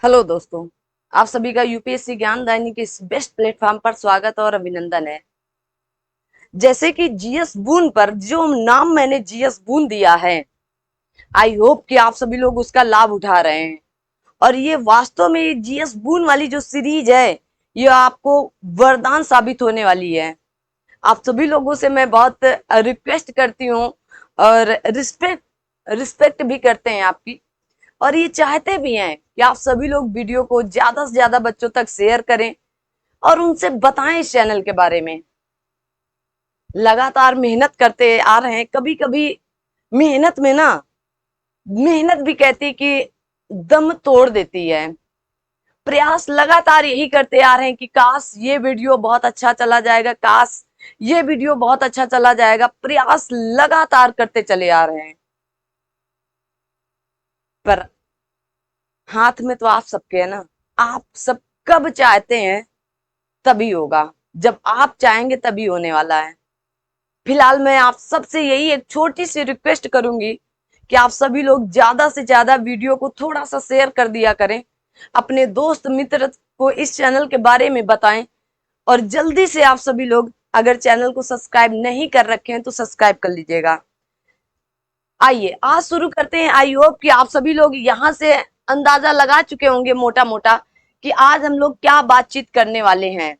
Hello दोस्तों, आप सभी का यूपीएससी ज्ञान दायनी के इस बेस्ट प्लेटफॉर्म पर स्वागत और अभिनंदन है। जैसे कि जीएस बून पर जो नाम मैंने जीएस बून दिया है, आई होप कि आप सभी लोग उसका लाभ उठा रहे हैं। और ये वास्तव में ये जीएस बून वाली जो सीरीज है, ये आपको वरदान साबित होने वाली है। आप सभी लोगों से मैं बहुत रिक्वेस्ट करती हूँ और रिस्पेक्ट रिस्पेक्ट भी करते हैं आपकी, और ये चाहते भी हैं कि आप सभी लोग वीडियो को ज्यादा से ज्यादा बच्चों तक शेयर करें और उनसे बताएं इस चैनल के बारे में। लगातार मेहनत करते आ रहे हैं, कभी कभी मेहनत में ना, मेहनत भी कहती कि दम तोड़ देती है। प्रयास लगातार यही करते आ रहे हैं कि काश ये वीडियो बहुत अच्छा चला जाएगा, काश ये वीडियो बहुत अच्छा चला जाएगा। प्रयास लगातार करते चले आ रहे हैं, पर हाथ में तो आप सबके है ना। आप सब कब चाहते हैं तभी होगा, जब आप चाहेंगे तभी होने वाला है। फिलहाल मैं आप सबसे यही एक छोटी सी रिक्वेस्ट करूंगी कि आप सभी लोग ज्यादा से ज्यादा वीडियो को थोड़ा सा शेयर कर दिया करें, अपने दोस्त मित्र को इस चैनल के बारे में बताएं। और जल्दी से आप सभी लोग अगर चैनल को सब्सक्राइब नहीं कर रखे हैं तो सब्सक्राइब कर लीजिएगा। आइए आज शुरू करते हैं। आई होप कि आप सभी लोग यहाँ से अंदाजा लगा चुके होंगे मोटा मोटा कि आज हम लोग क्या बातचीत करने वाले हैं।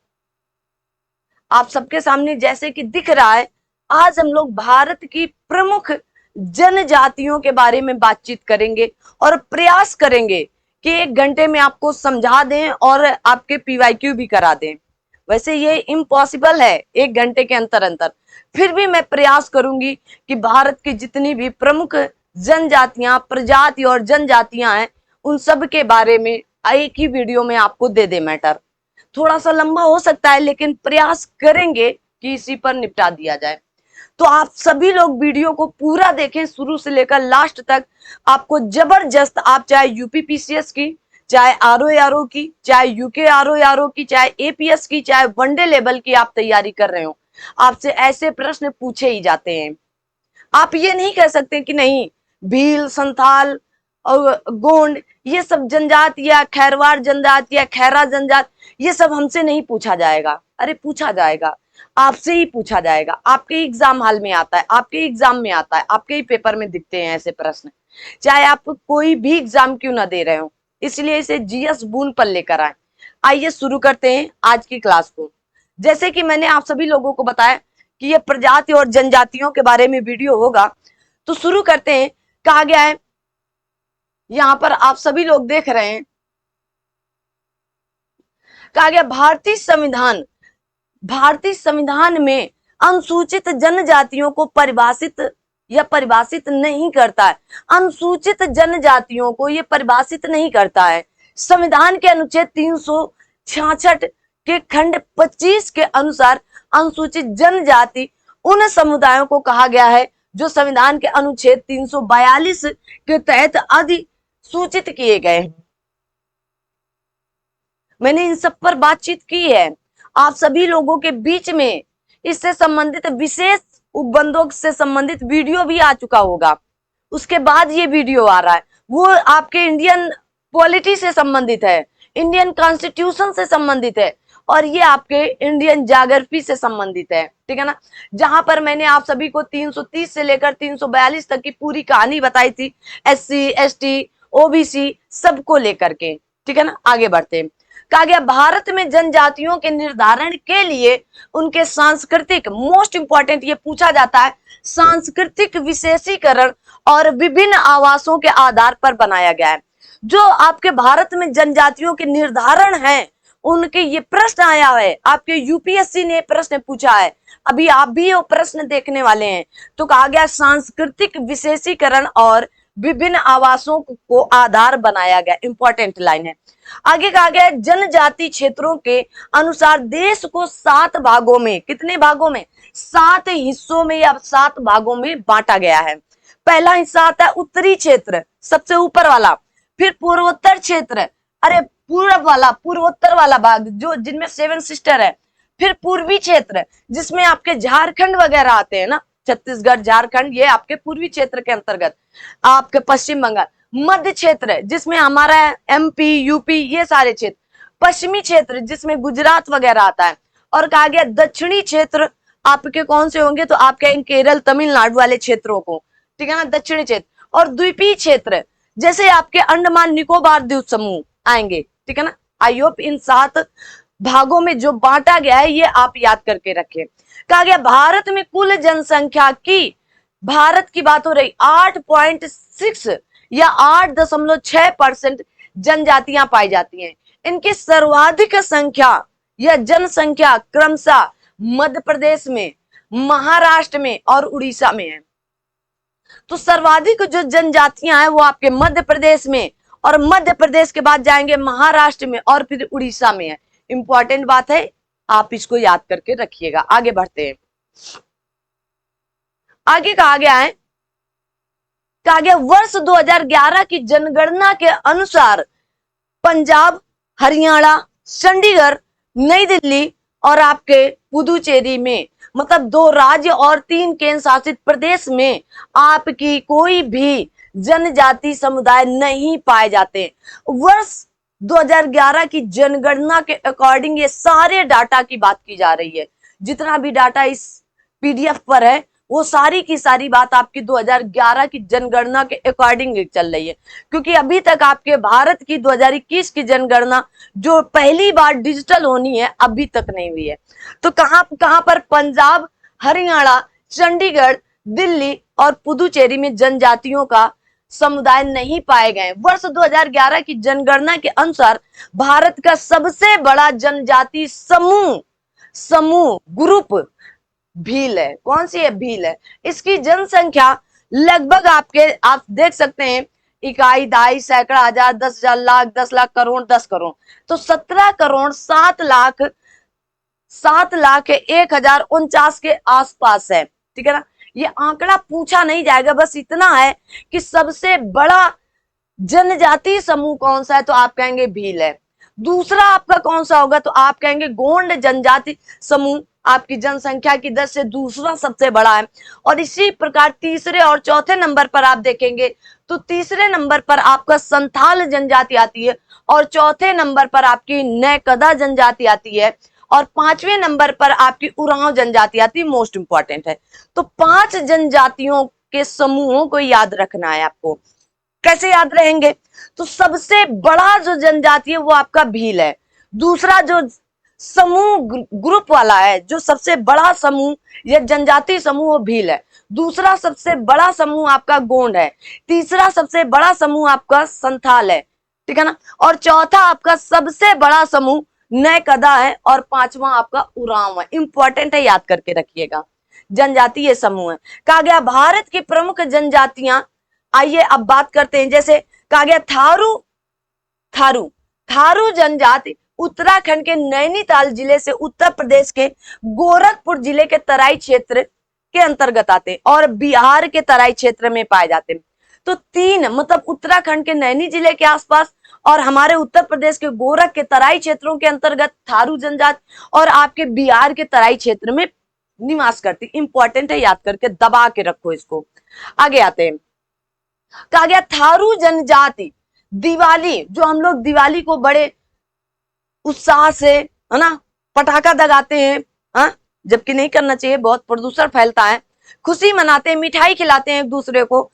आप सबके सामने जैसे कि दिख रहा है, आज हम लोग भारत की प्रमुख जनजातियों के बारे में बातचीत करेंगे और प्रयास करेंगे कि 1 घंटे में आपको समझा दें और आपके पीवाईक्यू भी करा दें। वैसे ये इम्पॉसिबल है 1 घंटे के अंतर अंतर, फिर भी मैं प्रयास करूंगी कि भारत की जितनी भी प्रमुख जनजातियां, प्रजाति और जनजातियां हैं, उन सब के बारे में एक ही वीडियो में आपको दे दे मैटर। थोड़ा सा लंबा हो सकता है लेकिन प्रयास करेंगे कि इसी पर निपटा दिया जाए। तो आप सभी लोग वीडियो को पूरा देखें शुरू से लेकर लास्ट तक। आपको जबरदस्त, आप चाहे यूपीपीसीएस की, चाहे आरओ की, चाहे यूके आरओ की, चाहे एपीएस की, चाहे वनडे लेवल की आप तैयारी कर रहे हो, आपसे ऐसे प्रश्न पूछे ही जाते हैं। आप ये नहीं कह सकते कि नहीं, भील, संथाल और गोंड, ये सब जनजाति या खैरवाड़ जनजाति या खैरा जनजाति, ये सब हमसे नहीं पूछा जाएगा। अरे पूछा जाएगा, आपसे ही पूछा जाएगा। आपके एग्जाम हॉल में आता है, आपके एग्जाम में आता है, आपके ही पेपर में दिखते हैं ऐसे प्रश्न, चाहे आप कोई भी एग्जाम क्यों ना दे रहे हो। इसलिए इसे जीएस बून पर लेकर आए। आइए शुरू करते हैं आज की क्लास को। जैसे कि मैंने आप सभी लोगों को बताया कि ये प्रजाति और जनजातियों के बारे में वीडियो होगा, तो शुरू करते हैं। कहा गया है, यहां पर आप सभी लोग देख रहे हैं, कहा गया भारतीय संविधान में अनुसूचित जनजातियों को परिभाषित या परिभाषित नहीं करता है। अनुसूचित जनजातियों को ये परिभाषित नहीं करता है। संविधान के अनुच्छेद 366 के खंड 25 के अनुसार अनुसूचित जनजाति उन समुदायों को कहा गया है जो संविधान के अनुच्छेद 342 के तहत अधिसूचित किए गए हैं। मैंने इन सब पर बातचीत की है। आप सभी लोगों के बीच में इससे संबंधित विशेष उपबंधों से संबंधित वीडियो भी आ चुका होगा। उसके बाद ये वीडियो आ रहा है, वो आपके इंडियन पॉलिटी से संबंधित है, इंडियन कॉन्स्टिट्यूशन से संबंधित है, और ये आपके इंडियन ज्योग्राफी से संबंधित है। ठीक है ना, जहां पर मैंने आप सभी को 330 से लेकर 342 तक की पूरी कहानी बताई थी, एससी, एसटी, ओबीसी सबको लेकर के। ठीक है ना, आगे बढ़ते हैं। कहा गया भारत में जनजातियों के निर्धारण के लिए उनके सांस्कृतिक, मोस्ट इंपॉर्टेंट ये पूछा जाता है, सांस्कृतिक विशेषीकरण और विभिन्न आवासों के आधार पर बनाया गया है। जो आपके भारत में जनजातियों के निर्धारण है, उनके ये प्रश्न आया है, आपके यूपीएससी ने प्रश्न पूछा है, अभी आप भी वो प्रश्न देखने वाले हैं। तो कहा गया सांस्कृतिक विशेषीकरण और विभिन्न आवासों को आधार बनाया गया। इंपॉर्टेंट लाइन है। आगे कहा गया जनजाति क्षेत्रों के अनुसार देश को 7 भागों में, कितने भागों में, 7 हिस्सों में या 7 भागों में बांटा गया है। पहला हिस्सा आता है उत्तरी क्षेत्र, सबसे ऊपर वाला, फिर पूर्वोत्तर क्षेत्र, अरे पूर्व वाला, पूर्वोत्तर वाला भाग जो जिनमें 7 सिस्टर है, फिर पूर्वी क्षेत्र जिसमें आपके झारखंड वगैरह आते हैं ना, छत्तीसगढ़, झारखंड, ये आपके पूर्वी क्षेत्र के अंतर्गत, आपके पश्चिम बंगाल, मध्य क्षेत्र जिसमें हमारा एमपी यूपी ये सारे क्षेत्र, पश्चिमी क्षेत्र जिसमें गुजरात वगैरह आता है, और कहा गया दक्षिणी क्षेत्र आपके कौन से होंगे, तो आप कहेंगे केरल तमिलनाडु वाले क्षेत्रों को, ठीक है ना, दक्षिणी क्षेत्र। और द्वीपीय क्षेत्र जैसे आपके अंडमान निकोबार द्वीप समूह आएंगे, ठीक है ना। आई होप इन 7 भागों में जो बांटा गया है ये आप याद करके रखें। कहा गया भारत में कुल जनसंख्या की, भारत की बात हो रही, 8.6 या 8.6% जनजातियां पाई जाती हैं। इनकी सर्वाधिक संख्या या जनसंख्या क्रमशः मध्य प्रदेश में, महाराष्ट्र में और उड़ीसा में है। तो सर्वाधिक जो जनजातियां हैं वो आपके मध्य प्रदेश में, और मध्य प्रदेश के बाद जाएंगे महाराष्ट्र में और फिर उड़ीसा में है। इंपॉर्टेंट बात है, आप इसको याद करके रखिएगा। आगे बढ़ते हैं। आगे कहा गया है, कहा गया वर्ष 2011 की जनगणना के अनुसार पंजाब, हरियाणा, चंडीगढ़, नई दिल्ली और आपके पुदुचेरी में, मतलब 2 राज्य और 3 केंद्र शासित प्रदेश में आपकी कोई भी जनजाति समुदाय नहीं पाए जाते। वर्ष 2011 की जनगणना के अकॉर्डिंग ये सारे डाटा की बात की जा रही है। जितना भी डाटा इस पीडीएफ पर है वो सारी की सारी बात आपकी 2011 की जनगणना के अकॉर्डिंग चल रही है, क्योंकि अभी तक आपके भारत की 2021 की जनगणना जो पहली बार डिजिटल होनी है अभी तक नहीं हुई है। तो कहां पर पंजाब, हरियाणा, चंडीगढ़, दिल्ली और पुदुचेरी में जनजातियों का समुदाय नहीं पाए गए। वर्ष 2011 की जनगणना के अनुसार भारत का सबसे बड़ा जनजाति समूह ग्रुप भील है। कौन सी है? भील है। इसकी जनसंख्या लगभग आप देख सकते हैं, इकाई, दहाई, सैकड़ा, हजार, 10,000, लाख, 10 लाख, करोड़, 10 करोड़, तो 17 करोड़ 7 लाख 1,049 के आसपास है, ठीक है ना। ये आंकड़ा पूछा नहीं जाएगा, बस इतना है कि सबसे बड़ा जनजाति समूह कौन सा है, तो आप कहेंगे भील है। दूसरा आपका कौन सा होगा, तो आप कहेंगे गोंड जनजाति समूह, आपकी जनसंख्या की दर से दूसरा सबसे बड़ा है। और इसी प्रकार तीसरे और चौथे नंबर पर आप देखेंगे तो तीसरे नंबर पर आपका संथाल जनजाति आती है, और चौथे नंबर पर आपकी नैकदा जनजाति आती है, और 5वें नंबर पर आपकी उरांव जनजाति आती है। मोस्ट इंपॉर्टेंट है। तो 5 जनजातियों के समूहों को याद रखना है आपको। कैसे याद रहेंगे? तो सबसे बड़ा जो जनजाति है वो आपका भील है। दूसरा जो समूह ग्रुप वाला है, जो सबसे बड़ा समूह या जनजाति समूह, वो भील है। दूसरा सबसे बड़ा समूह आपका गोंड है। तीसरा सबसे बड़ा समूह आपका संथाल है, ठीक है ना। और चौथा आपका सबसे बड़ा समूह नैकदा है, और 5वां आपका उरांव है। इंपॉर्टेंट है, याद करके रखिएगा। जनजाति ये समूह है। कहा गया भारत की प्रमुख जनजातियां, आइए अब बात करते हैं। जैसे कहा गया थारू जनजाति उत्तराखंड के नैनीताल जिले से उत्तर प्रदेश के गोरखपुर जिले के तराई क्षेत्र के अंतर्गत आते हैं, और बिहार के तराई क्षेत्र में पाए जाते हैं। तो 3 मतलब उत्तराखंड के नैनी जिले के आसपास और हमारे उत्तर प्रदेश के गोरख के तराई क्षेत्रों के अंतर्गत थारू जनजाति, और आपके बिहार के तराई क्षेत्र में निवास करती। इंपॉर्टेंट है, याद करके दबा के रखो इसको। आगे आते हैं। कहा गया थारू जनजाति दिवाली, जो हम लोग दिवाली को बड़े उत्साह से, है ना, पटाखा दगाते हैं, हाँ, जबकि नहीं करना चाहिए, बहुत प्रदूषण फैलता है। खुशी मनाते हैं, मिठाई खिलाते हैं एक दूसरे को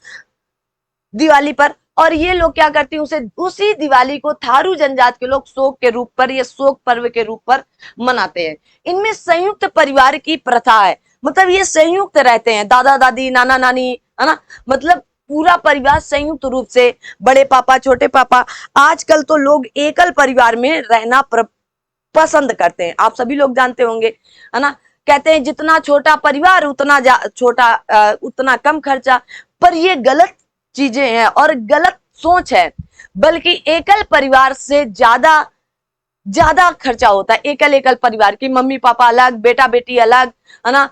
दिवाली पर। और ये लोग क्या करते हैं, उसी दिवाली को थारू जनजाति के लोग शोक के रूप पर या शोक पर्व के रूप पर मनाते हैं। इनमें संयुक्त परिवार की प्रथा है, मतलब ये संयुक्त रहते हैं, दादा दादी, नाना नानी, है ना, मतलब पूरा परिवार संयुक्त रूप से, बड़े पापा, छोटे पापा। आजकल तो लोग एकल परिवार में रहना पसंद करते हैं, आप सभी लोग जानते होंगे, है ना। कहते हैं जितना छोटा परिवार उतना कम खर्चा, पर ये गलत चीजें हैं और गलत सोच है। बल्कि एकल परिवार से ज्यादा खर्चा होता है। एकल परिवार की मम्मी पापा अलग, बेटा बेटी अलग, है ना,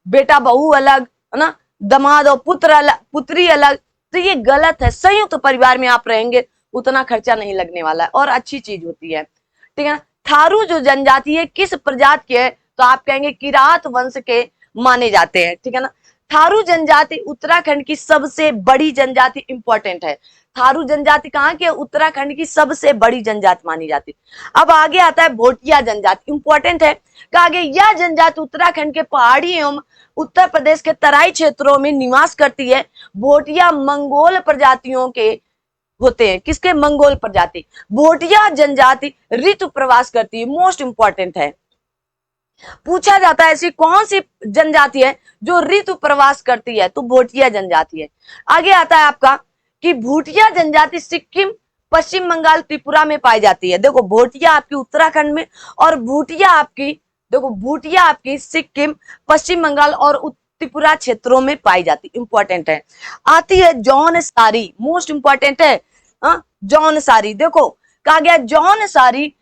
बेटा बहू अलग, है ना, दामाद और पुत्री अलग। तो ये गलत है। संयुक्त परिवार में आप रहेंगे उतना खर्चा नहीं लगने वाला है और अच्छी चीज होती है, ठीक है ना। थारू जो जनजाति है किस प्रजाति के है, तो आप कहेंगे किरात वंश के माने जाते हैं, ठीक है ना। थारू जनजाति उत्तराखंड की सबसे बड़ी जनजाति, इंपॉर्टेंट है। थारू जनजाति कहाँ की? उत्तराखंड की सबसे बड़ी जनजाति मानी जाती। अब आगे आता है भोटिया जनजाति, इंपॉर्टेंट है। आगे यह जनजाति उत्तराखंड के पहाड़ी एवं उत्तर प्रदेश के तराई क्षेत्रों में निवास करती है। भोटिया मंगोल प्रजातियों के होते हैं। किसके? मंगोल प्रजाति। भोटिया जनजाति ऋतु प्रवास करती है, मोस्ट इंपॉर्टेंट है। पूछा जाता है ऐसी कौन सी जनजाति है जो ऋतु प्रवास करती है, तो भोटिया जनजाति है। आगे आता है आपका कि भूटिया जनजाति सिक्किम, पश्चिम बंगाल, त्रिपुरा में पाई जाती है। देखो भोटिया आपकी उत्तराखंड में और भूटिया आपकी, देखो भूटिया आपकी सिक्किम, पश्चिम बंगाल और त्रिपुरा क्षेत्रों में पाई जाती, इंपॉर्टेंट है। आती है जौनसारी, मोस्ट इंपॉर्टेंट है। जौनसारी, देखो कहा गया जौनसारी,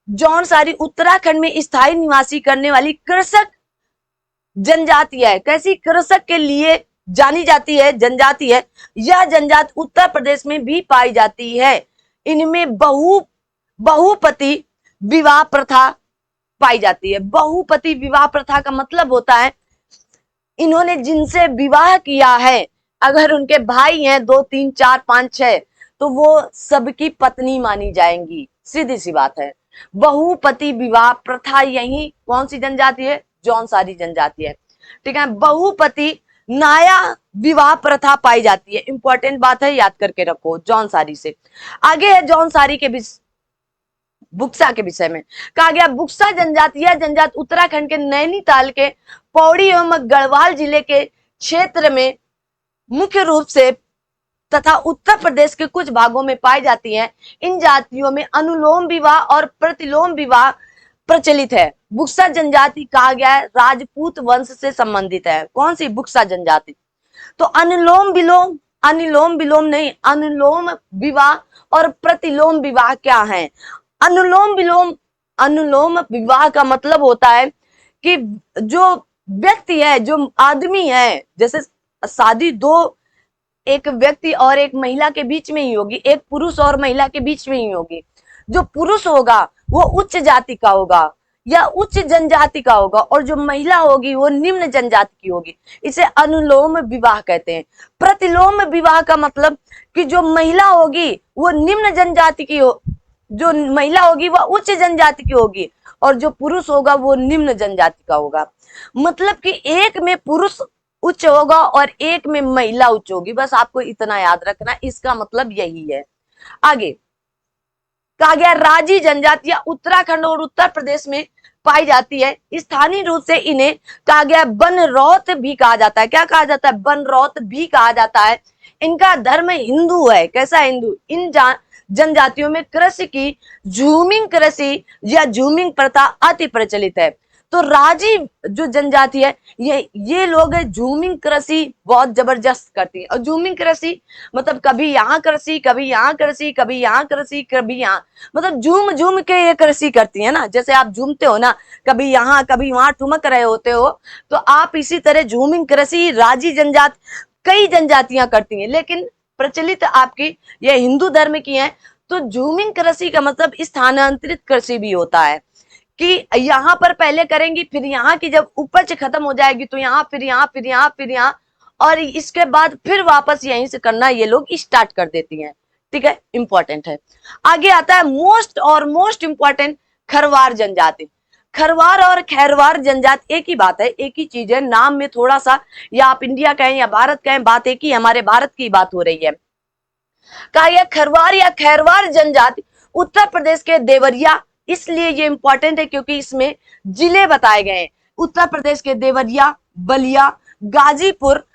जौनसारी उत्तराखंड में स्थायी निवासी करने वाली कृषक जनजाति है। कैसी? कृषक के लिए जानी जाती है जनजाति है। यह जनजाति उत्तर प्रदेश में भी पाई जाती है। इनमें बहुपति विवाह प्रथा पाई जाती है। बहुपति विवाह प्रथा का मतलब होता है इन्होंने जिनसे विवाह किया है, अगर उनके भाई हैं 2 3 4 5 6, तो वो सबकी पत्नी मानी जाएंगी, सीधी सी बात है। बहुपति विवाह प्रथा यही कौन सी जनजाति है? जौनसारी जनजाति है। ठीक है। बहुपति नाया विवाह प्रथा पाई जाती है, इंपॉर्टेंट बात है, याद करके रखो जौनसारी से। आगे है जौनसारी के बुक्सा के विषय में कहा गया बुक्सा जनजाति, यह जनजाति उत्तराखंड के नैनीताल के पौड़ी एवं गढ़वाल जिले के क्षेत्र में मुख्य रूप से तथा उत्तर प्रदेश के कुछ भागों में पाई जाती है। इन जातियों में अनुलोम विवाह और प्रतिलोम विवाह प्रचलित है। बुक्सा जनजाति कहा गया है राजपूत वंश से संबंधित है। कौन सी? बुक्सा जनजाति। तो अनुलोम विलोम, अनुलोम विलोम नहीं, अनुलोम विवाह और प्रतिलोम विवाह क्या है? अनुलोम विलोम, अनुलोम विवाह का मतलब होता है कि जो व्यक्ति है, जो आदमी है, जैसे शादी दो, एक व्यक्ति और एक महिला के बीच में ही होगी, एक पुरुष और महिला के बीच में ही होगी। जो पुरुष होगा वो उच्च जाति का होगा या उच्च जनजाति का होगा, और जो महिला होगी वो निम्न जनजाति की होगी। इसे अनुलोम विवाह कहते हैं। प्रतिलोम विवाह का मतलब कि जो महिला होगी वो निम्न जनजाति की हो, जो महिला होगी वह उच्च जनजाति की होगी, और जो पुरुष होगा वो निम्न जनजाति का होगा। मतलब कि एक में पुरुष उच्च होगा और एक में महिला उच्च होगी, बस आपको इतना याद रखना, इसका मतलब यही है। आगे कहा गया राजी जनजातियां उत्तराखंड और उत्तर प्रदेश में पाई जाती है। स्थानीय रूप से इन्हें कहा गया बनरौत भी कहा जाता है। क्या कहा जाता है? बनरौत भी कहा जाता है। इनका धर्म हिंदू है। कैसा? हिंदू। इन जनजातियों में कृषि की झूमिंग कृषि या झूमिंग प्रथा अति प्रचलित है। तो राजी जो जनजाति है ये लोग झूमिंग कृषि बहुत जबरदस्त करती है। और झूमिंग कृषि मतलब कभी यहाँ कृषि, कभी यहाँ कृषि, कभी यहाँ कृषि, कभी यहाँ, मतलब झूम झूम के ये कृषि करती है ना। जैसे आप झूमते हो ना, कभी यहाँ कभी वहां ठुमक रहे होते हो, तो आप इसी तरह झूमिंग कृषि राजी जनजाति कई जनजातियां करती हैं, लेकिन प्रचलित आपकी ये हिंदू धर्म की है। तो झूमिंग कृषि का मतलब स्थानांतरित कृषि भी होता है कि यहाँ पर पहले करेंगी, फिर यहाँ की जब उपज खत्म हो जाएगी तो यहाँ, फिर यहाँ, फिर यहाँ, फिर यहाँ, और इसके बाद फिर वापस यहीं से करना ये लोग स्टार्ट कर देती हैं। ठीक है, इंपॉर्टेंट है। आगे आता है मोस्ट इंपॉर्टेंट खरवार जनजाति। खरवार और खैरवार जनजाति एक ही बात है, एक ही चीज है, नाम में थोड़ा सा, या आप इंडिया कहें या भारत कहें, बात एक ही, हमारे भारत की बात हो रही है। कहा यह खरवार या खैरवार जनजाति उत्तर प्रदेश के देवरिया, इसलिए ये इंपॉर्टेंट है क्योंकि इसमें जिले बताए गए हैं। उत्तर प्रदेश के देवरिया, बलिया, गाजीपुर,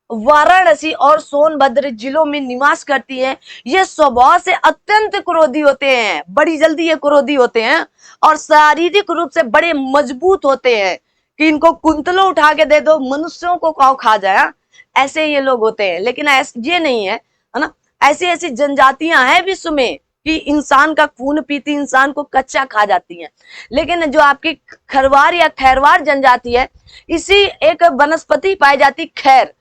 वाराणसी और सोनभद्र जिलों में निवास करती है। ये स्वभाव से अत्यंत क्रोधी होते हैं, बड़ी जल्दी ये क्रोधी होते हैं, और शारीरिक रूप से बड़े मजबूत होते हैं कि इनको कुंतलों उठा के दे दो, मनुष्यों को खाओ खा जाए, ऐसे ये लोग होते हैं। लेकिन ये नहीं है ना, ऐसी ऐसी जनजातियां हैं विश्व में कि इंसान का खून पीती, इंसान को कच्चा खा जाती हैं। लेकिन जो आपकी खरवार या खैरवार जनजाति है, इसी एक वनस्पति पाई जाती खैर,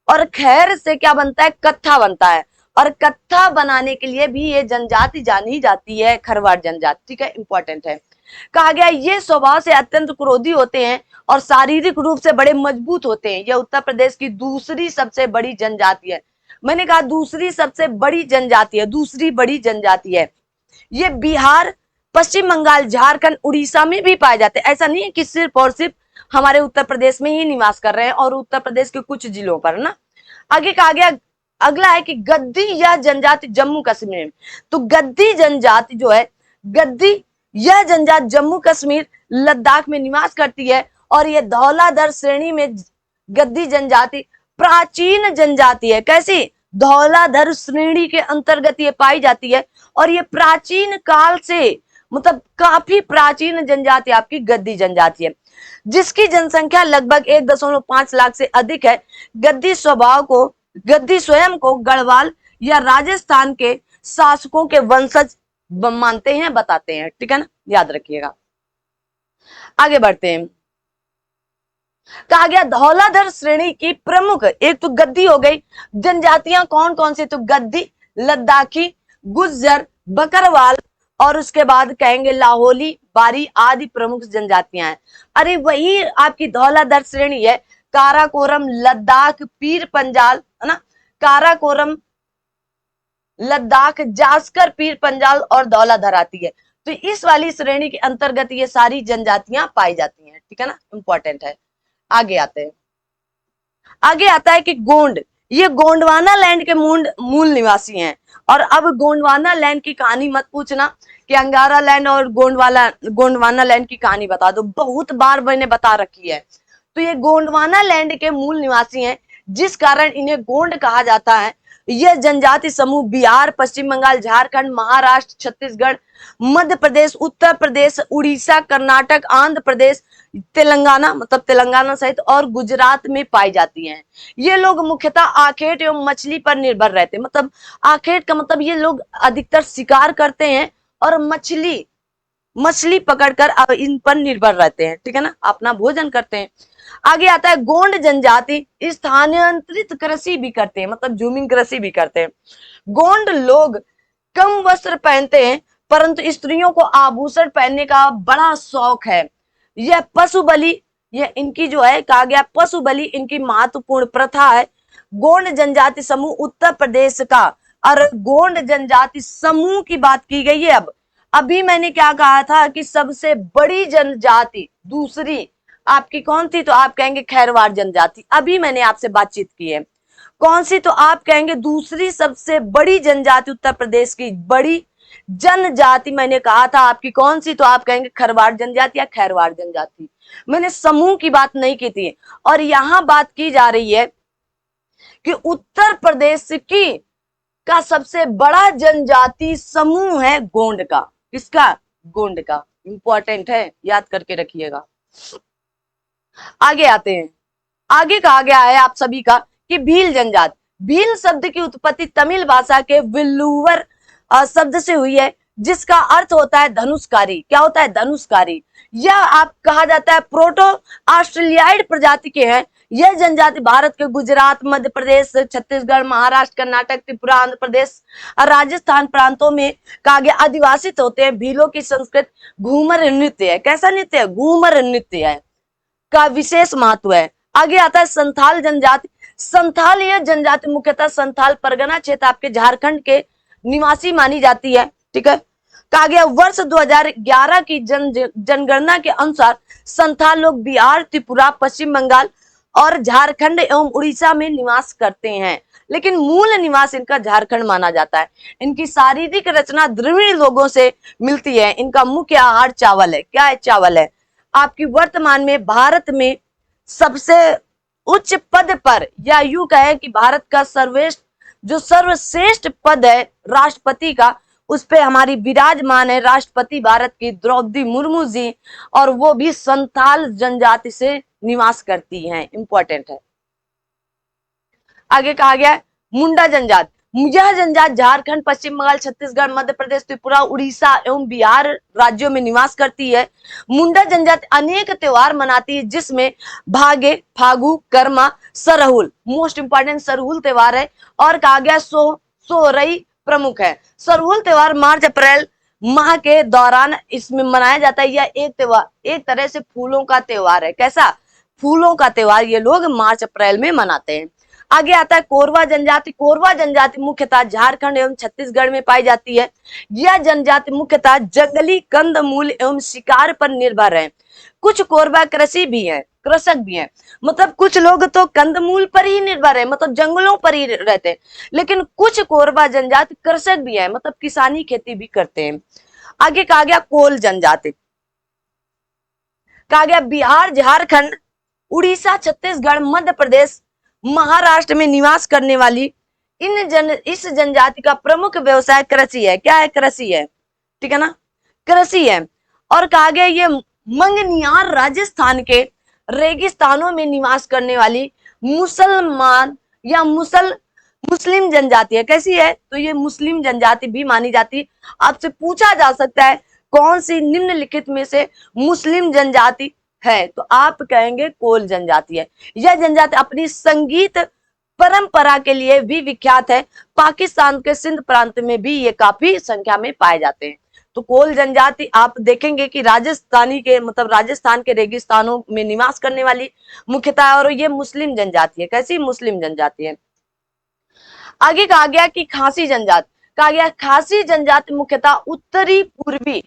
और खैर से क्या बनता है? कत्था बनता है, और कत्था बनाने के लिए भी ये जनजाति जानी जाती है, खरवार जनजाति। ठीक है, इंपॉर्टेंट है। कहा गया ये स्वभाव से अत्यंत क्रोधी होते हैं और शारीरिक रूप से बड़े मजबूत होते हैं। यह उत्तर प्रदेश की दूसरी सबसे बड़ी जनजाति है। मैंने कहा दूसरी सबसे बड़ी जनजाति है, दूसरी बड़ी जनजाति है। ये बिहार, पश्चिम बंगाल, झारखंड, उड़ीसा में भी पाए जाते हैं। ऐसा नहीं है कि सिर्फ और सिर्फ हमारे उत्तर प्रदेश में ही निवास कर रहे हैं और उत्तर प्रदेश के कुछ जिलों पर ना। आगे कहा गया, अगला है कि गद्दी यह जनजाति जम्मू कश्मीर में। तो गद्दी जनजाति जो है, गद्दी यह जनजाति जम्मू कश्मीर, लद्दाख में निवास करती है और यह धौलाधर श्रेणी में गद्दी जनजाति प्राचीन जनजाति है। कैसी? धौलाधर श्रेणी के अंतर्गत ये पाई जाती है और ये प्राचीन काल से, मतलब काफी प्राचीन जनजाति आपकी गद्दी जनजाति है, जिसकी जनसंख्या लगभग 1.5 लाख से अधिक है। गद्दी स्वयं को गढ़वाल या राजस्थान के शासकों के वंशज मानते हैं, बताते हैं। ठीक है ना, याद रखिएगा। आगे बढ़ते हैं। कहा गया धौलाधर श्रेणी की प्रमुख, एक तो गद्दी हो गई, जनजातियां कौन कौन सी? तो गद्दी, लद्दाखी, गुज्जर, बकरवाल और उसके बाद कहेंगे लाहौली, बारी आदि प्रमुख जनजातियां हैं। अरे वही आपकी धौलाधर श्रेणी है, काराकोरम, लद्दाख, पीर पंजाल, है ना, काराकोरम, लद्दाख, जास्कर, पीर पंजाल और धौलाधर आती है। तो इस वाली श्रेणी के अंतर्गत ये सारी जनजातियां पाई जाती हैं। ठीक है ना, इंपॉर्टेंट है। आगे आते हैं। आगे आता है कि गोंड, ये गोंडवाना लैंड के मूल निवासी हैं। और अब गोंडवाना लैंड की कहानी मत पूछना कि अंगारा लैंड और गोंडवाना लैंड की कहानी बता दो, बहुत बार मैंने बता रखी है। तो ये गोंडवाना लैंड के मूल निवासी हैं, जिस कारण इन्हें गोंड कहा जाता है। यह जनजाति समूह बिहार, पश्चिम बंगाल, झारखंड, महाराष्ट्र, छत्तीसगढ़, मध्य प्रदेश, उत्तर प्रदेश, उड़ीसा, कर्नाटक, आंध्र प्रदेश, तेलंगाना, मतलब तेलंगाना सहित और गुजरात में पाई जाती हैं। ये लोग मुख्यतः आखेट एवं मछली पर निर्भर रहते हैं। मतलब आखेट का मतलब ये लोग अधिकतर शिकार करते हैं और मछली पकड़कर अब इन पर निर्भर रहते हैं। ठीक है ना, अपना भोजन करते हैं। आगे आता है गोंड जनजाति स्थानांतरित कृषि भी करते हैं, मतलब जूमिंग कृषि भी करते हैं। गोंड लोग कम वस्त्र पहनते हैं, परंतु स्त्रियों को आभूषण पहनने का बड़ा शौक है। यह पशु बलि, यह इनकी जो है, कहा गया पशु बलि इनकी महत्वपूर्ण प्रथा है। गोंड जनजाति समूह उत्तर प्रदेश का, और गोंड जनजाति समूह की बात की गई है। अब अभी मैंने क्या कहा था कि सबसे बड़ी जनजाति दूसरी आपकी कौन थी? तो आप कहेंगे खैरवाड़ जनजाति। अभी मैंने आपसे बातचीत की है, कौन सी? तो आप कहेंगे दूसरी सबसे बड़ी जनजाति उत्तर प्रदेश की बड़ी जनजाति मैंने कहा था आपकी कौन सी? तो आप कहेंगे खरवाड़ जनजाति या खैरवाड़ जनजाति। मैंने समूह की बात नहीं की थी। और यहां बात की जा रही है कि उत्तर प्रदेश की का सबसे बड़ा जनजाति समूह है गोंड का। किसका? गोंड का। इंपॉर्टेंट है, याद करके रखिएगा। आगे आते हैं। आगे कहा गया है आप सभी का कि भील जनजाति। भील शब्द की उत्पत्ति तमिल भाषा के विल्लुवर शब्द से हुई है, जिसका अर्थ होता है धनुषकारी। क्या होता है? धनुषकारी। यह आप कहा जाता है प्रोटो ऑस्ट्रेलियाइड प्रजाति के हैं। यह जनजाति भारत के गुजरात, मध्य प्रदेश, छत्तीसगढ़, महाराष्ट्र, कर्नाटक, त्रिपुरा, आंध्र प्रदेश और राजस्थान प्रांतों में कहा गया आदिवासित होते हैं। भीलों की संस्कृति घूमर नृत्य है। कैसा नृत्य है? घूमर नृत्य है का विशेष महत्व है। आगे आता है संथाल जनजाति। संथाल यह जनजाति मुख्यतः संथाल परगना क्षेत्र आपके झारखंड के निवासी मानी जाती है। ठीक है, कहा गया वर्ष 2011 की जनगणना के अनुसार संथाल लोग बिहार, त्रिपुरा, पश्चिम बंगाल और झारखंड एवं उड़ीसा में निवास करते हैं, लेकिन मूल निवास इनका झारखंड माना जाता है। इनकी शारीरिक रचना द्रविड़ लोगों से मिलती है। इनका मुख्य आहार चावल है। क्या है? चावल है। आपकी वर्तमान में भारत में सबसे उच्च पद पर, या यूं कहें कि भारत का सर्वश्रेष्ठ पद है राष्ट्रपति का, उस पे हमारी विराजमान है राष्ट्रपति भारत की द्रौपदी मुर्मू जी, और वो भी संथाल जनजाति से निवास करती हैं। इंपॉर्टेंट है। आगे कहा गया है मुंडा जनजाति। यह जनजाति झारखंड, पश्चिम बंगाल, छत्तीसगढ़, मध्य प्रदेश, त्रिपुरा, उड़ीसा एवं बिहार राज्यों में निवास करती है। मुंडा जनजाति अनेक त्योहार मनाती है, जिसमें भागे, फागु, कर्मा, सरहुल, मोस्ट इंपॉर्टेंट सरहुल त्योहार है। और कहा गया सोहरई प्रमुख है। सरहुल त्योहार मार्च अप्रैल माह के दौरान इसमें मनाया जाता है। यह एक त्योहार, एक तरह से फूलों का त्योहार है। कैसा? फूलों का त्योहार ये लोग मार्च अप्रैल में मनाते हैं। आगे आता है कोरवा जनजाति। कोरवा जनजाति मुख्यतः झारखंड एवं छत्तीसगढ़ में पाई जाती है। यह जनजाति मुख्यतः जंगली कंदमूल एवं शिकार पर निर्भर है। कुछ कोरवा कृषि भी है, कृषक भी है। मतलब कुछ लोग तो कंदमूल पर ही निर्भर है, मतलब जंगलों पर ही रहते हैं, लेकिन कुछ कोरवा जनजाति कृषक भी है, मतलब किसानी खेती भी करते हैं। आगे कहा गया कोल जनजाति। कहा गया बिहार, झारखंड, उड़ीसा, छत्तीसगढ़, मध्य प्रदेश, महाराष्ट्र में निवास करने वाली इस जनजाति का प्रमुख व्यवसाय कृषि है। क्या है? कृषि है। ठीक है ना, कृषि है। और कहा गया ये मंगनियार राजस्थान के रेगिस्तानों में निवास करने वाली मुसलमान या मुस्लिम जनजाति है। कैसी है? तो ये मुस्लिम जनजाति भी मानी जाती है। आपसे पूछा जा सकता है कौन सी निम्नलिखित में से मुस्लिम जनजाति है, तो आप कहेंगे कोल जनजाति है। यह जनजाति अपनी संगीत परंपरा के लिए भी विख्यात है। पाकिस्तान के सिंध प्रांत में भी ये काफी संख्या में पाए जाते हैं। तो कोल जनजाति आप देखेंगे कि राजस्थानी के, मतलब राजस्थान के रेगिस्तानों में निवास करने वाली मुख्यतः, और ये मुस्लिम जनजाति है। कैसी? मुस्लिम जनजाति है। आगे कहा गया कि खासी जनजाति। कहा गया खासी जनजाति मुख्यतः उत्तरी पूर्वी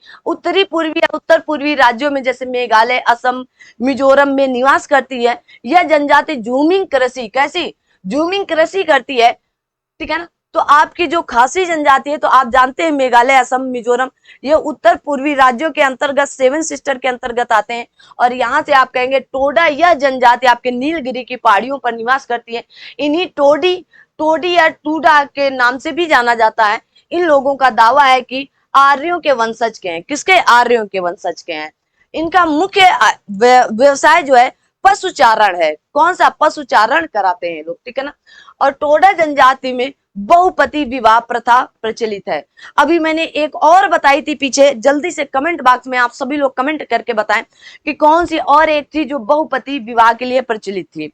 या उत्तर पूर्वी राज्यों में जैसे मेघालय, असम, मिजोरम में निवास करती है। यह जनजाति झूमिंग कृषि, कैसी? झूमिंग कृषि करती है। ठीक है ना, तो आपकी जो खासी जनजाति है, तो आप जानते हैं मेघालय, असम, मिजोरम, ये उत्तर पूर्वी राज्यों के अंतर्गत, सेवन सिस्टर के अंतर्गत आते हैं। और यहाँ से आप कहेंगे टोडा, यह जनजाति आपके नीलगिरी की पहाड़ियों पर निवास करती है। इन्हीं टोडी या टूडा के नाम से भी जाना जाता है। इन लोगों का दावा है कि आर्यों के वंशज के हैं। किसके? आर्यों के वंशज के हैं। इनका मुख्य व्यवसाय जो है पशुचारण है। कौन सा? पशुचारण कराते हैं लोग। ठीक है ना। और टोडा जनजाति में बहुपति विवाह प्रथा प्रचलित है। अभी मैंने एक और बताई थी पीछे, जल्दी से कमेंट बॉक्स में आप सभी लोग कमेंट करके बताएं कि कौन सी और एक थी जो बहुपति विवाह के लिए प्रचलित थी।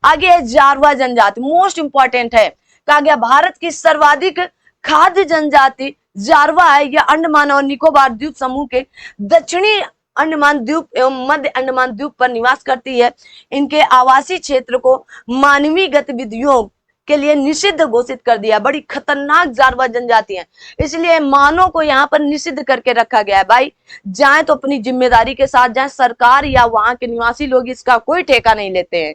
आगे है जारवा जनजाति, मोस्ट इंपॉर्टेंट है। कहा गया भारत की सर्वाधिक खाद्य जनजाति जारवा है। यह अंडमान और निकोबार द्वीप समूह के दक्षिणी अंडमान द्वीप एवं मध्य अंडमान द्वीप पर निवास करती है। इनके आवासीय क्षेत्र को मानवीय गतिविधियों के लिए निषिद्ध घोषित कर दिया। बड़ी खतरनाक जारवा जनजाति है, इसलिए मानव को यहाँ पर निषिद्ध करके रखा गया है। भाई जाए तो अपनी जिम्मेदारी के साथ जाए, सरकार या वहां के निवासी लोग इसका कोई ठेका नहीं लेते हैं।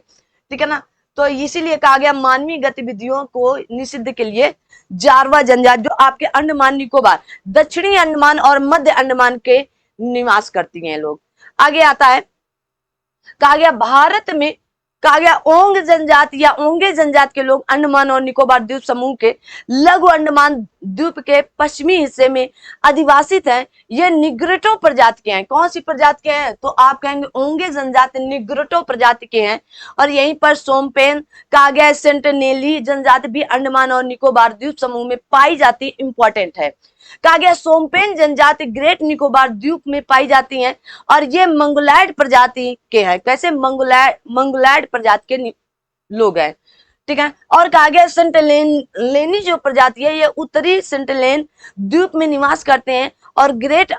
ठीक है ना, तो इसीलिए कहा गया मानवीय गतिविधियों को निषिद्ध के लिए जारवा जनजाति, जो आपके अंडमान निकोबार, दक्षिणी अंडमान और मध्य अंडमान के निवास करती हैं लोग। आगे आता है, कहा गया भारत में, कहा गया ओंग जनजाति या ओंगे जनजाति के लोग अंडमान और निकोबार द्वीप समूह के लघु अंडमान द्वीप के पश्चिमी हिस्से में अधिवासित हैं। ये निग्रोटो प्रजाति के हैं। कौन सी प्रजाति के हैं? तो आप कहेंगे ओंगे जनजाति निग्रोटो प्रजाति के हैं। और यहीं पर सोमपेन, कहा गया सेंटिनेली जनजाति भी अंडमान और निकोबार द्वीप समूह में पाई जाती, इंपॉर्टेंट है। कहा गया सोमपेन जनजाति ग्रेट निकोबार द्वीप में पाई जाती हैं और ये मंगोलॉयड प्रजाति के हैं। कैसे? मंगोलॉयड प्रजाति के लोग हैं। ठीक है। और कहा गया सेंटिनेली जो प्रजाति है ये उत्तरी सेंटिनेल द्वीप में निवास करते हैं और ग्रेट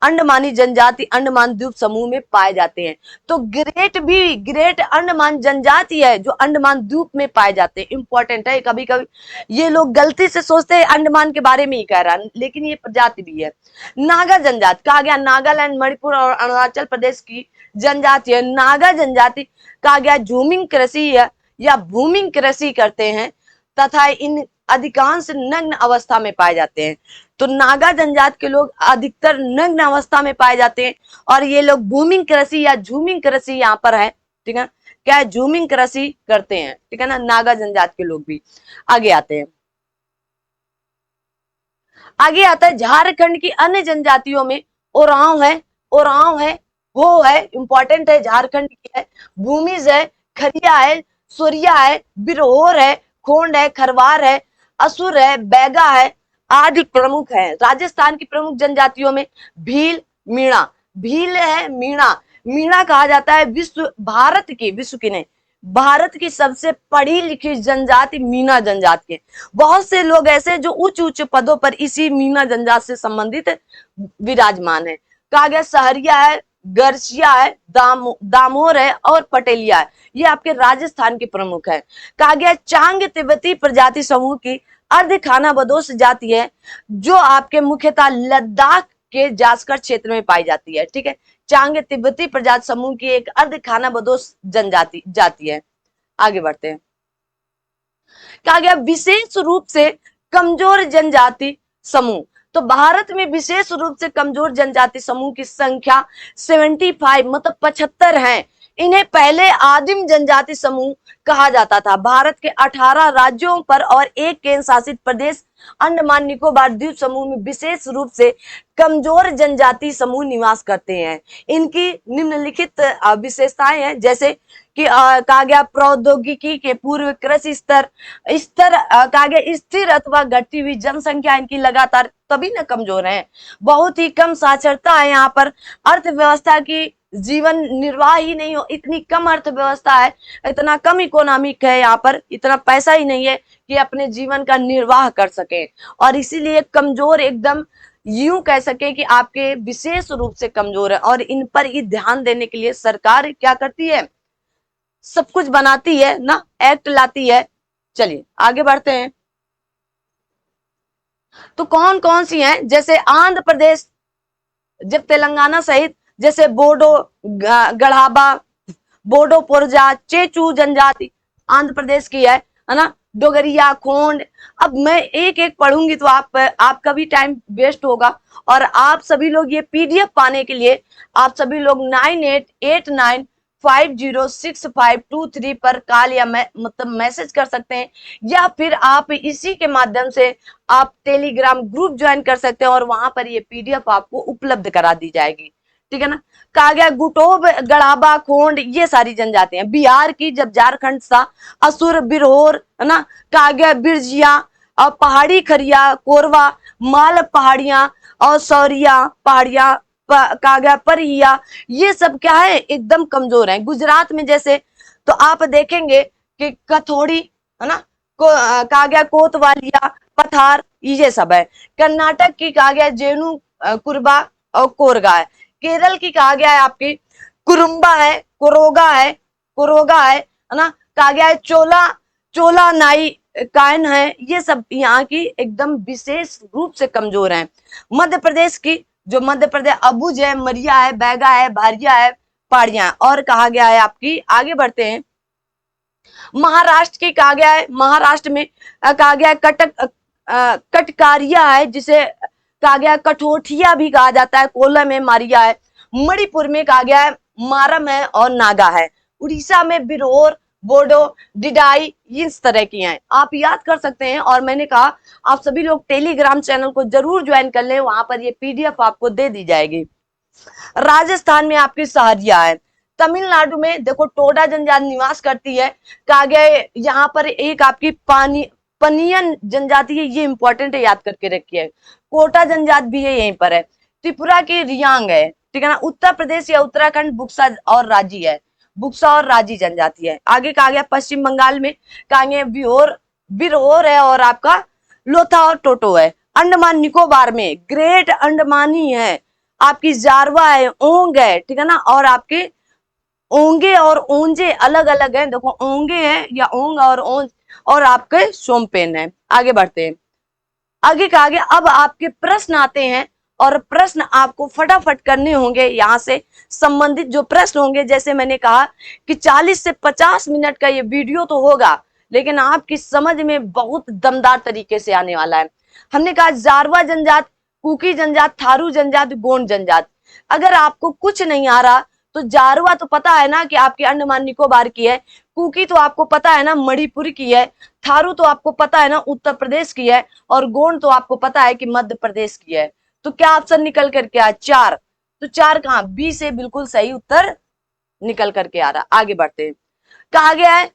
अंडमानी जनजाति अंडमान द्वीप समूह में पाए जाते हैं। तो ग्रेट अंडमान जनजाति है जो अंडमान द्वीप में पाए जाते हैं, इंपॉर्टेंट है। कभी कभी ये लोग गलती से सोचते हैं अंडमान के बारे में ही कह रहा है, लेकिन ये प्रजाति भी है। नागा जनजाति, कहा गया नागालैंड, मणिपुर और अरुणाचल प्रदेश की जनजाति है। नागा जनजाति कहा गया झूमिंग कृषि या भूमिंग कृषि करते हैं तथा इन अधिकांश नग्न अवस्था में पाए जाते हैं। तो नागा जनजाति के लोग अधिकतर नग्न अवस्था में पाए जाते हैं और ये लोग भूमिंग कृषि या झूमिंग कृषि यहाँ पर है। ठीक है, क्या है? झूमिंग कृषि करते हैं। ठीक है ना, नागा जनजाति के लोग भी। आगे आते हैं, आगे आता है झारखंड की अन्य जनजातियों में ओरांव है, हो है, इंपॉर्टेंट है, झारखंड की है। भूमिज है, खरिया है, सोरिया है, बिरहोर है, खोंड है, खरवार है, असुर है, बैगा है आदि प्रमुख है। राजस्थान की प्रमुख जनजातियों में भील है, मीणा कहा जाता है। भारत की नहीं, भारत की सबसे पढ़ी लिखी जनजाति मीना जनजाति है। बहुत से लोग ऐसे जो उच्च उच्च पदों पर इसी मीना जनजाति से संबंधित विराजमान है। कहा गया सहरिया है, गरसिया है, दामोर है और पटेलिया है, ये आपके राजस्थान के प्रमुख है। कहा गया चांग तिब्बती प्रजाति समूह की अर्ध खानाबदोश जाति है, जो आपके मुख्यतः लद्दाख के जास्कर क्षेत्र में पाई जाती है। ठीक है, चांग तिब्बती प्रजाति समूह की एक अर्ध खानाबदोश जनजाति जाति है। आगे बढ़ते हैं। कहा गया विशेष रूप से कमजोर जनजाति समूह। तो भारत में विशेष रूप से कमजोर जनजाति समूह की संख्या 75 मतलब 75 हैं। इन्हें पहले आदिम जनजाति समूह कहा जाता था। भारत के 18 राज्यों पर और एक केंद्र शासित प्रदेश अंडमान निकोबार द्वीप समूह में विशेष रूप से कमजोर जनजाति समूह निवास करते हैं। इनकी निम्नलिखित विशेषताएं हैं, जैसे कि कहा गया प्रौद्योगिकी के पूर्व कृषि स्तर कहा गया स्थिर अथवा घटती हुई जनसंख्या इनकी लगातार, तभी ना कमजोर है। बहुत ही कम साक्षरता है यहाँ पर, अर्थव्यवस्था की जीवन निर्वाह ही नहीं हो, इतनी कम अर्थव्यवस्था है, इतना कम इकोनॉमिक है, यहाँ पर इतना पैसा ही नहीं है कि अपने जीवन का निर्वाह कर सके, और इसीलिए कमजोर एकदम यूं कह सके कि आपके विशेष रूप से कमजोर है। और इन पर ही ध्यान देने के लिए सरकार क्या करती है, सब कुछ बनाती है ना, एक्ट लाती है। चलिए आगे बढ़ते हैं। तो कौन कौन सी हैं, जैसे आंध्र प्रदेश, जब तेलंगाना सहित, जैसे बोडो गढ़ाबा, बोडो पुरजा, चेचू जनजाति आंध्र प्रदेश की है ना, डोगरिया, खोंड। अब मैं एक एक पढ़ूंगी तो आपका भी टाइम वेस्ट होगा, और आप सभी लोग ये पीडीएफ पाने के लिए आप सभी लोग 9889506523 पर कॉल या मतलब मैसेज कर सकते हैं, या फिर आप इसी के माध्यम से आप टेलीग्राम ग्रुप ज्वाइन कर सकते हैं और वहां पर ये पीडीएफ आपको उपलब्ध करा दी जाएगी। ठीक है ना। कहा गया गुटोब, गड़ाबा, खोंड, ये सारी जनजातियां बिहार की, जब झारखंड था असुर, बिरहोर, है ना, कहा गया बिरजिया और पहाड़ी खरिया, कोरवा, माल पहाड़ियां और सौरिया पहाड़ियां, कहा गया परहिया, ये सब क्या है, एकदम कमजोर है। गुजरात में जैसे तो आप देखेंगे कि कथोड़ी, है ना, कहा गया कोतवालिया, पथार, ये सब है। कर्नाटक की कहा गया जेनु, कुरबा और कोरगा है। केरल की कहा गया है आपकी कुरुम्बा है, कुरोगा है ना, कहा गया है चोला नाई कायन है। ये सब यहाँ की एकदम विशेष रूप से कमजोर हैं। मध्य प्रदेश की, जो मध्य प्रदेश अबुज है, मरिया है, बैगा है, भारिया है, पहाड़ियां, और कहा गया है आपकी, आगे बढ़ते हैं। महाराष्ट्र की कहा गया है, महाराष्ट्र में कहा गया है कटकारिया है, जिसे कहा गया कठोठिया भी कहा जाता है, कोलम में मारिया है। मणिपुर में कहा गया है मारम है और नागा है। उड़ीसा में बिरहोर, बोडो, डिडाई, इस तरह की हैं, आप याद कर सकते हैं। और मैंने कहा आप सभी लोग टेलीग्राम चैनल को जरूर ज्वाइन कर लें, वहां पर ये पीडीएफ आपको दे दी जाएगी। राजस्थान में आपकी सहरिया है। तमिलनाडु में देखो टोडा जनजाति निवास करती है। कहा गया यहाँ पर एक आपकी पनियन जनजाति है, ये इंपॉर्टेंट है, याद करके रखिए। कोटा जनजाति भी है यहीं पर है। त्रिपुरा की रियांग है, ठीक है ना। उत्तर प्रदेश या उत्तराखंड बुक्सा और राजी है, बुक्सा और राजी जनजाति है। आगे कहा गया पश्चिम बंगाल में कहा गया बिरहोर है और आपका लोथा और टोटो है। अंडमान निकोबार में ग्रेट अंडमानी है, आपकी जारवा है, ओंग है, ठीक है ना। और आपके ओंगे और ओंजे अलग अलग हैं, देखो ओंगे हैं या ओंग और ओंज, और आपके शोम्पेन है। आगे बढ़ते हैं। आगे कहा गया अब आपके प्रश्न आते हैं, और प्रश्न आपको फटाफट करने होंगे, यहाँ से संबंधित जो प्रश्न होंगे। जैसे मैंने कहा कि 40 से 50 मिनट का ये वीडियो तो होगा, लेकिन आपकी समझ में बहुत दमदार तरीके से आने वाला है। हमने कहा जारवा जनजात, कुकी जनजात, थारू जनजात, गोंड जनजात। अगर आपको कुछ नहीं आ रहा तो जारवा तो पता है ना कि आपके अंडमान निकोबार की है, कुकी तो आपको पता है ना मणिपुर की है, थारू तो आपको पता है ना उत्तर प्रदेश की है, और गोंड तो आपको पता है कि मध्य प्रदेश की है। तो क्या ऑप्शन निकल करके आया? 4। तो 4 कहां? बी से बिल्कुल सही उत्तर निकल करके आ रहा। आगे बढ़ते हैं। कहा गया है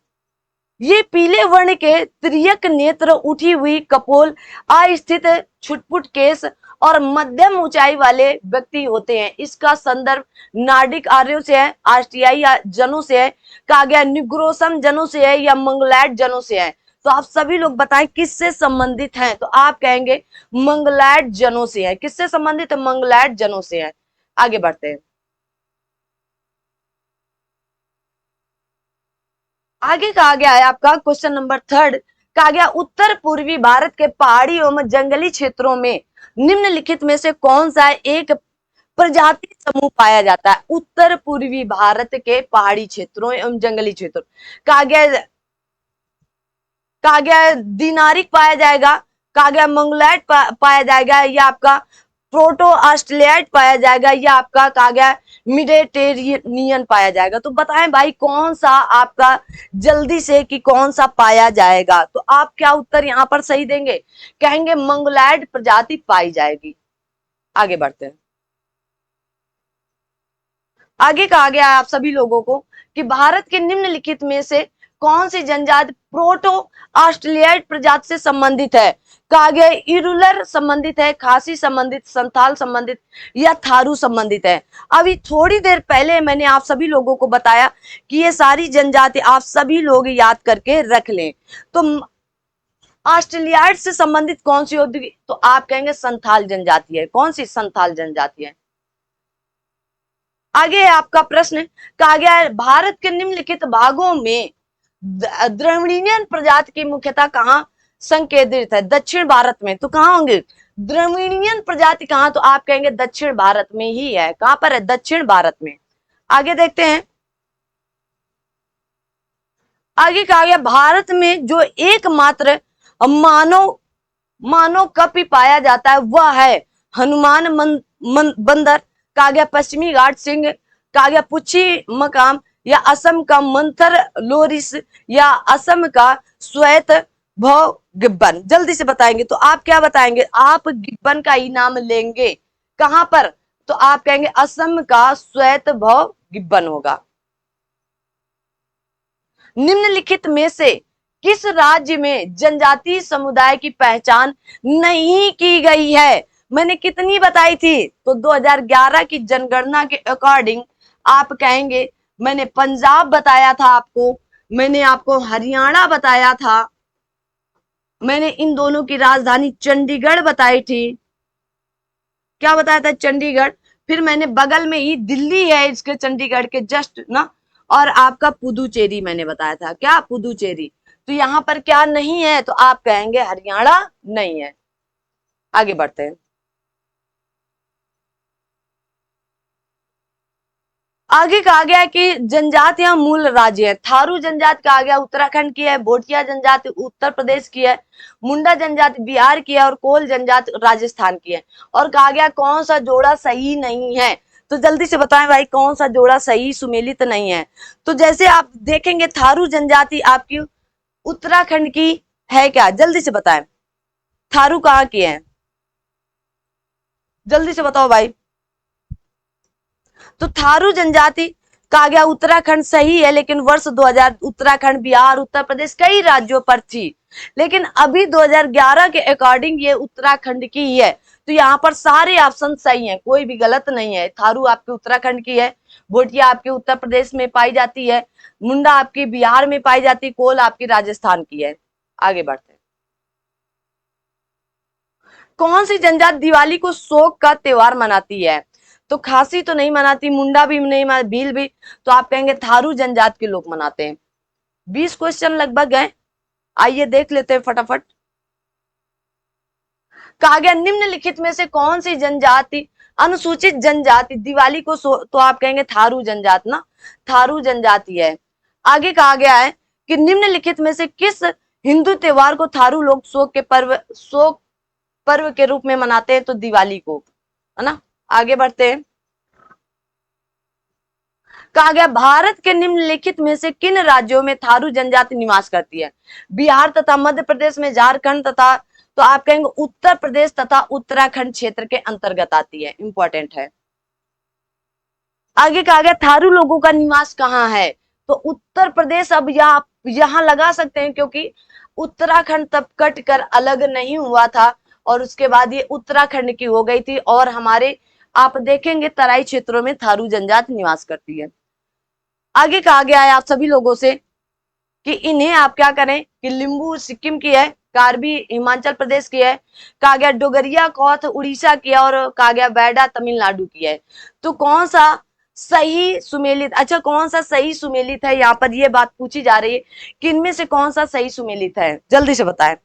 ये पीले वर्ण के तिर्यक नेत्र, उठी हुई कपोल, अस्थित छुटपुट केस और मध्यम ऊंचाई वाले व्यक्ति होते हैं। इसका संदर्भ नार्डिक आर्यों से है, आस्ट्रियाई जनों से है, कहा गया निग्रोसम जनों से है या मंगोलॉयड जनों से है। तो आप सभी लोग बताएं किससे संबंधित हैं, तो आप कहेंगे मंगोलॉयड जनों से है। किससे संबंधित है? मंगोलॉयड जनों से है। आगे बढ़ते हैं। आगे कहा गया है आपका क्वेश्चन नंबर 3, कहा गया उत्तर पूर्वी भारत के पहाड़ी एवं जंगली क्षेत्रों में निम्नलिखित में से कौन सा एक प्रजाति समूह पाया जाता है? उत्तर पूर्वी भारत के पहाड़ी क्षेत्रों एवं जंगली क्षेत्रों, कहा गया दिनारिक पाया जाएगा, कहा गया मंगोलॉयड पाया जाएगा, या आपका प्रोटो ऑस्ट्रेलियाइड पाया जाएगा, या आपका कहा गया मेडिटेरेनियन पाया जाएगा। तो बताएं भाई कौन सा आपका जल्दी से कि कौन सा पाया जाएगा? तो आप क्या उत्तर यहां पर सही देंगे? कहेंगे मंगोलॉयड प्रजाति पाई जाएगी। आगे बढ़ते हैं। आगे कहा गया है आप सभी लोगों को कि भारत के निम्नलिखित में से कौन सी जनजाति प्रोटो ऑस्ट्रेलियाइड प्रजाति से संबंधित है? कहा गया इरुलर संबंधित है, खासी संबंधित, संथाल संबंधित या थारू संबंधित है। अभी थोड़ी देर पहले मैंने आप सभी लोगों को बताया कि ये सारी जनजाति आप सभी लोग याद करके रख लें। तो ऑस्ट्रेलियाइड से संबंधित कौन सी होगी? तो आप कहेंगे संथाल जनजाति है। कौन सी? संथाल जनजाति है। आगे आपका प्रश्न कहा गया है भारत के निम्नलिखित भागों में द्रविड़ियन प्रजाति की मुख्यतः कहां संकेंद्रित है? दक्षिण भारत में। तो कहां होंगे द्रविड़ियन प्रजाति? कहां? तो आप कहेंगे दक्षिण भारत में ही है। कहां पर है? दक्षिण भारत में। आगे देखते हैं। आगे कहा गया भारत में जो एकमात्र मानव कपि पाया जाता है वह है हनुमान बंदर, कहा गया पश्चिमी घाट सिंह, कहा गया पुच्छी मकाम, या असम का मंथर लोरिस, या असम का श्वेत भव गिब्बन। जल्दी से बताएंगे। तो आप क्या बताएंगे? आप गिब्बन का ही नाम लेंगे। कहां पर? तो आप कहेंगे असम का श्वेत भव गिब्बन होगा। निम्नलिखित में से किस राज्य में जनजातीय समुदाय की पहचान नहीं की गई है? मैंने कितनी बताई थी? तो 2011 की जनगणना के अकॉर्डिंग आप कहेंगे मैंने पंजाब बताया था आपको, मैंने आपको हरियाणा बताया था, मैंने इन दोनों की राजधानी चंडीगढ़ बताई थी। क्या बताया था? चंडीगढ़। फिर मैंने बगल में ही दिल्ली है इसके चंडीगढ़ के जस्ट ना, और आपका पुदुचेरी मैंने बताया था। क्या? पुदुचेरी। तो यहां पर क्या नहीं है? तो आप कहेंगे हरियाणा नहीं है। आगे बढ़ते हैं। आगे कहा गया कि जनजातियां मूल राज्य है। थारू जनजाति कहा गया उत्तराखंड की है, भोटिया जनजाति उत्तर प्रदेश की है, मुंडा जनजाति बिहार की है और कोल जनजाति राजस्थान की है। और कहा गया कौन सा जोड़ा सही नहीं है? तो जल्दी से बताएं भाई कौन सा जोड़ा सही सुमेलित नहीं है? तो जैसे आप देखेंगे थारू जनजाति आपकी उत्तराखंड की है क्या? जल्दी से बताएं। थारू कहाँ की है? जल्दी से बताओ भाई। तो थारू जनजाति कहा गया उत्तराखंड सही है, लेकिन वर्ष 2000 उत्तराखंड, बिहार, उत्तर प्रदेश कई राज्यों पर थी, लेकिन अभी 2011 के अकॉर्डिंग ये उत्तराखंड की ही है। तो यहाँ पर सारे ऑप्शन सही हैं, कोई भी गलत नहीं है। थारू आपके उत्तराखंड की है, भोटिया आपके उत्तर प्रदेश में पाई जाती है, मुंडा आपकी बिहार में पाई जाती है, कोल आपकी राजस्थान की है। आगे बढ़ते हैं। कौन सी जनजाति दिवाली को शोक का त्योहार मनाती है? तो खासी तो नहीं मनाती, मुंडा भी नहीं मनाती, भील भी। तो आप कहेंगे थारू जनजाति के लोग मनाते हैं। 20 क्वेश्चन लगभग है, आइए देख लेते हैं फटाफट। कहा गया निम्नलिखित में से कौन सी जनजाति अनुसूचित जनजाति दिवाली को तो आप कहेंगे थारू जनजाति ना, थारू जनजाति है। आगे कहा गया है कि निम्नलिखित में से किस हिंदू त्योहार को थारू लोग शोक पर्व के रूप में मनाते हैं? तो दिवाली को, है ना। आगे बढ़ते हैं। कहा गया भारत के निम्नलिखित में से किन राज्यों में थारू जनजाति निवास करती है? बिहार तथा मध्य प्रदेश में, झारखंड तथा, तो आप कहेंगे उत्तर प्रदेश तथा उत्तराखंड क्षेत्र के अंतर्गत आती है। इंपॉर्टेंट है। आगे कहा गया थारू लोगों का निवास कहाँ है? तो उत्तर प्रदेश अब यहाँ लगा सकते हैं, क्योंकि उत्तराखंड तब कट कर अलग नहीं हुआ था और उसके बाद ये उत्तराखंड की हो गई थी। और हमारे आप देखेंगे तराई क्षेत्रों में थारू जनजाति निवास करती है। आगे कहा गया है आप सभी लोगों से कि इन्हें आप क्या करें कि लिंबू सिक्किम की है, कार्बी हिमाचल प्रदेश की है, कहा गया डोगरिया कौथ उड़ीसा की है और कहा गया बैडा तमिलनाडु की है। तो कौन सा सही सुमेलित, अच्छा कौन सा सही सुमेलित है, यहाँ पर ये बात पूछी जा रही है कि इनमें से कौन सा सही सुमेलित है, जल्दी से बताएं।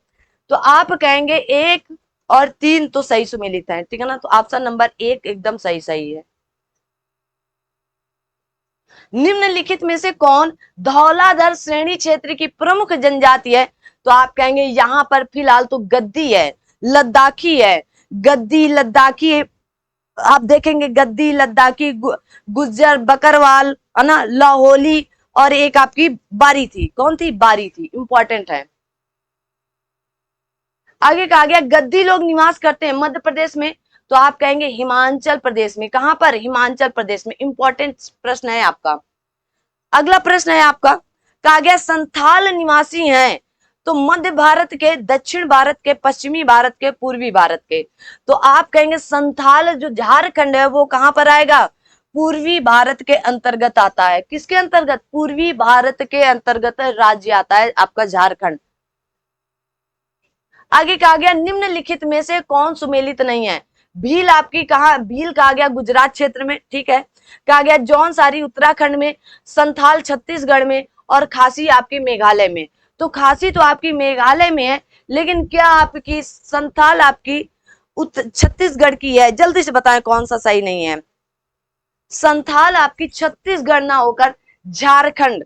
तो आप कहेंगे 1 और 3 तो सही सुमेलित है, ठीक है ना। तो ऑप्शन नंबर 1 एकदम सही सही है। निम्नलिखित में से कौन धौलाधर श्रेणी क्षेत्र की प्रमुख जनजाति है? तो आप कहेंगे यहां पर फिलहाल तो गद्दी है, लद्दाखी है, गद्दी लद्दाखी, आप देखेंगे गद्दी लद्दाखी, गुज्जर बकरवाल है ना, लाहौली, और एक आपकी बारी थी, कौन थी? बारी थी, इंपॉर्टेंट है। आगे कहा गया गद्दी लोग निवास करते हैं मध्य प्रदेश में, तो आप कहेंगे हिमाचल प्रदेश में। कहां पर? हिमाचल प्रदेश में। इंपॉर्टेंट प्रश्न है आपका। अगला प्रश्न है आपका, कहा गया संथाल निवासी हैं तो मध्य भारत के, दक्षिण भारत के, पश्चिमी भारत के, पूर्वी भारत के। तो आप कहेंगे संथाल जो झारखंड है वो कहां पर आएगा? पूर्वी भारत के अंतर्गत आता है। किसके अंतर्गत? पूर्वी भारत के अंतर्गत राज्य आता है आपका झारखंड। आगे कहा गया निम्नलिखित में से कौन सुमेलित नहीं है? भील आपकी कहा? भील कहा गया गुजरात क्षेत्र में, ठीक है। कहा गया जौनसारी उत्तराखंड में, संथाल छत्तीसगढ़ में, और खासी आपकी मेघालय में। तो खासी तो आपकी मेघालय में है, लेकिन क्या आपकी संथाल आपकी छत्तीसगढ़ की है? जल्दी से बताएं कौन सा सही नहीं है। संथाल आपकी छत्तीसगढ़ ना होकर झारखंड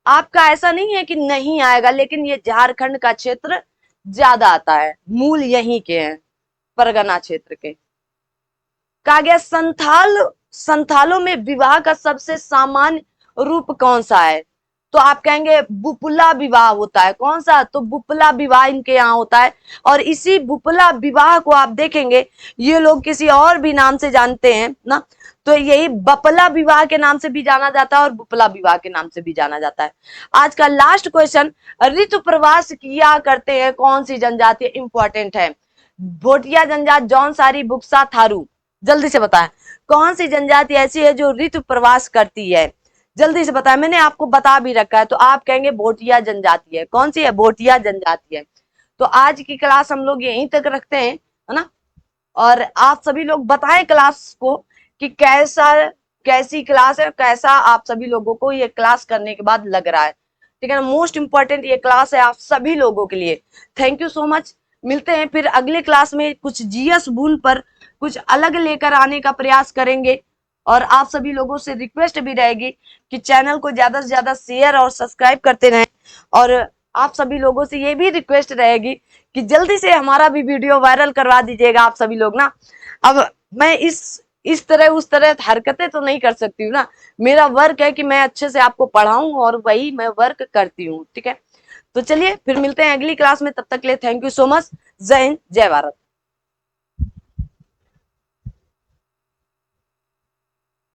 आपका, ऐसा नहीं है कि नहीं आएगा, लेकिन ये झारखंड का क्षेत्र ज्यादा आता है, मूल यहीं के हैं, परगना क्षेत्र के। कहा गया संथालों में विवाह का सबसे सामान्य रूप कौन सा है? तो आप कहेंगे बुपला विवाह होता है। कौन सा? तो बुपला विवाह इनके यहाँ होता है। और इसी बुपला विवाह को आप देखेंगे ये लोग किसी और भी नाम से जानते हैं ना, तो यही बपला विवाह के नाम से भी जाना जाता है और बुपला विवाह के नाम से भी जाना जाता है। आज का लास्ट क्वेश्चन, ऋतु प्रवास किया करते हैं कौन सी जनजाति? इंपॉर्टेंट है। भोटिया जनजाति, जौनसारी, बुक्सा, थारू। जल्दी से बताएं कौन सी जनजाति ऐसी है जो ऋतु प्रवास करती है? जल्दी से बताएं, मैंने आपको बता भी रखा है। तो आप कहेंगे भोटिया जनजाति है। कौन सी है? भोटिया जनजाति है। तो आज की क्लास हम लोग यहीं तक रखते हैं, है ना। और आप सभी लोग बताएं क्लास को कि कैसी क्लास है, कैसा आप सभी लोगों को ये क्लास करने के बाद लग रहा है, ठीक है ना। मोस्ट इंपॉर्टेंट ये क्लास है आप सभी लोगों के लिए। Thank you so much. मिलते हैं फिर अगली क्लास में, कुछ जीएस बून पर कुछ अलग लेकर आने का प्रयास करेंगे। और आप सभी लोगों से रिक्वेस्ट भी रहेगी कि चैनल को ज्यादा से ज्यादा शेयर और सब्सक्राइब करते रहें। और आप सभी लोगों से ये भी रिक्वेस्ट रहेगी कि जल्दी से हमारा भी वीडियो वायरल करवा दीजिएगा आप सभी लोग ना। अब मैं इस तरह उस तरह हरकतें तो नहीं कर सकती हूँ ना, मेरा वर्क है कि मैं अच्छे से आपको पढ़ाऊं और वही मैं वर्क करती हूँ, ठीक है। तो चलिए फिर मिलते हैं अगली क्लास में, तब तक के लिए थैंक यू सो मच। जय हिंद, जय भारत।